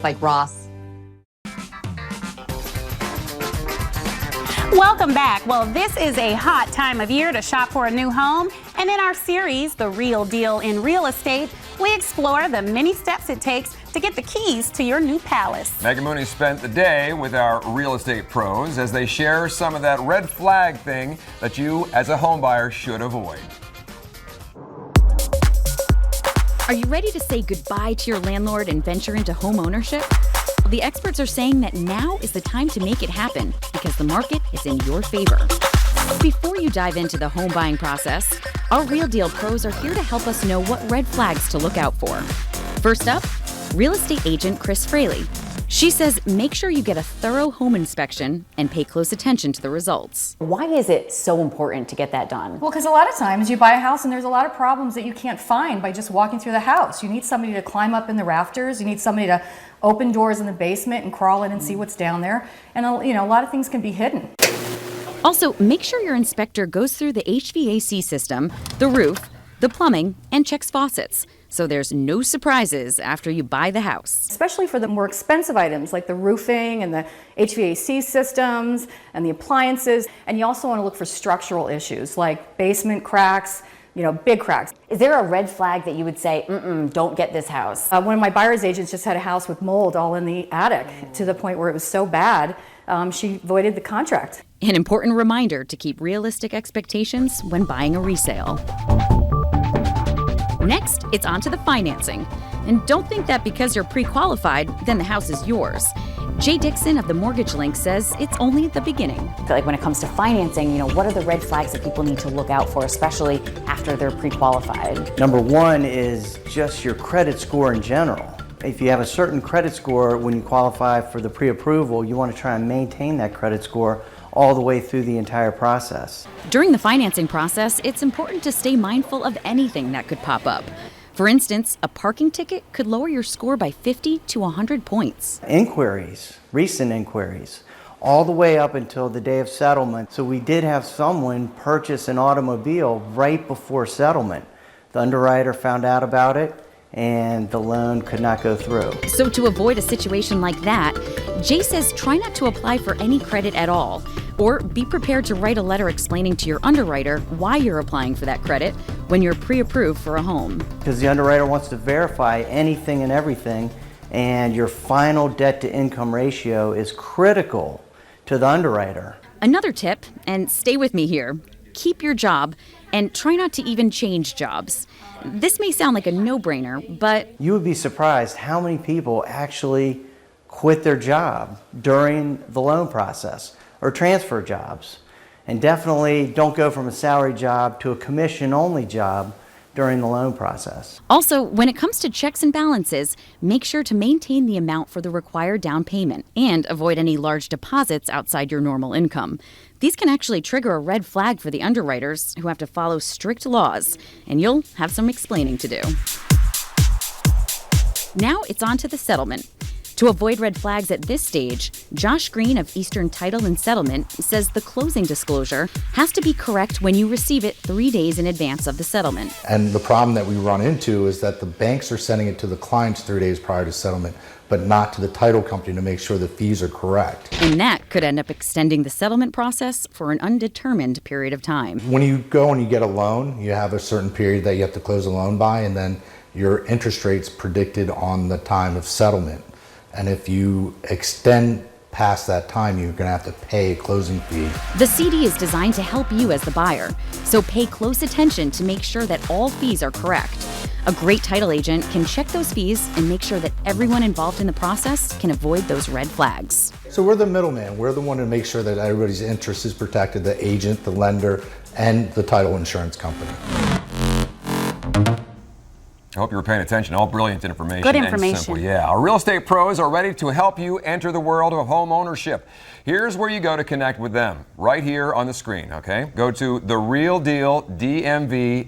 like Ross. Welcome back. Well, this is a hot time of year to shop for a new home. And in our series, The Real Deal in Real Estate, we explore the many steps it takes to get the keys to your new palace. Megan Mooney spent the day with our real estate pros as they share some of that red flag thing that you as a home buyer should avoid. Are you ready to say goodbye to your landlord and venture into home ownership? The experts are saying that now is the time to make it happen because the market is in your favor. Before you dive into the home buying process, our Real Deal pros are here to help us know what red flags to look out for. First up, real estate agent Chris Fraley. She says make sure you get a thorough home inspection and pay close attention to the results. Why is it so important to get that done? Well, because a lot of times you buy a house and there's a lot of problems that you can't find by just walking through the house. You need somebody to climb up in the rafters. You need somebody to open doors in the basement and crawl in and see what's down there. And a lot of things can be hidden. Also, make sure your inspector goes through the HVAC system, the roof, the plumbing, and checks faucets, so there's no surprises after you buy the house. Especially for the more expensive items like the roofing and the HVAC systems and the appliances. And you also want to look for structural issues like basement cracks, big cracks. Is there a red flag that you would say, don't get this house? One of my buyer's agents just had a house with mold all in the attic to the point where it was so bad, she voided the contract. An important reminder to keep realistic expectations when buying a resale. Next, it's on to the financing. And don't think that because you're pre-qualified, then the house is yours. Jay Dixon of the Mortgage Link says it's only the beginning. I feel like when it comes to financing, what are the red flags that people need to look out for, especially after they're pre-qualified? Number one is just your credit score in general. If you have a certain credit score when you qualify for the pre-approval, you want to try and maintain that credit score all the way through the entire process. During the financing process, it's important to stay mindful of anything that could pop up. For instance, a parking ticket could lower your score by 50 to 100 points. Inquiries, recent inquiries, all the way up until the day of settlement. So we did have someone purchase an automobile right before settlement. The underwriter found out about it and the loan could not go through. So to avoid a situation like that, Jay says try not to apply for any credit at all, or be prepared to write a letter explaining to your underwriter why you're applying for that credit when you're pre-approved for a home. Because the underwriter wants to verify anything and everything, and your final debt-to-income ratio is critical to the underwriter. Another tip, and stay with me here, keep your job and try not to even change jobs. This may sound like a no-brainer, but you would be surprised how many people actually quit their job during the loan process or transfer jobs. And definitely don't go from a salary job to a commission-only job during the loan process. Also, when it comes to checks and balances, make sure to maintain the amount for the required down payment and avoid any large deposits outside your normal income. These can actually trigger a red flag for the underwriters who have to follow strict laws, and you'll have some explaining to do. Now it's on to the settlement. To avoid red flags at this stage, Josh Green of Eastern Title and Settlement says the closing disclosure has to be correct when you receive it 3 days in advance of the settlement. And the problem that we run into is that the banks are sending it to the clients 3 days prior to settlement, but not to the title company to make sure the fees are correct. And that could end up extending the settlement process for an undetermined period of time. When you go and you get a loan, you have a certain period that you have to close a loan by, and then your interest rate's predicted on the time of settlement. And if you extend past that time, you're going to have to pay a closing fee. The CD is designed to help you as the buyer, so pay close attention to make sure that all fees are correct. A great title agent can check those fees and make sure that everyone involved in the process can avoid those red flags. So we're the middleman. We're the one to make sure that everybody's interest is protected, the agent, the lender, and the title insurance company. I hope you were paying attention. All brilliant information. Good And information. simple. Yeah. Our real estate pros are ready to help you enter the world of home ownership. Here's where you go to connect with them. Right here on the screen, okay? Go to The Real Deal DMV.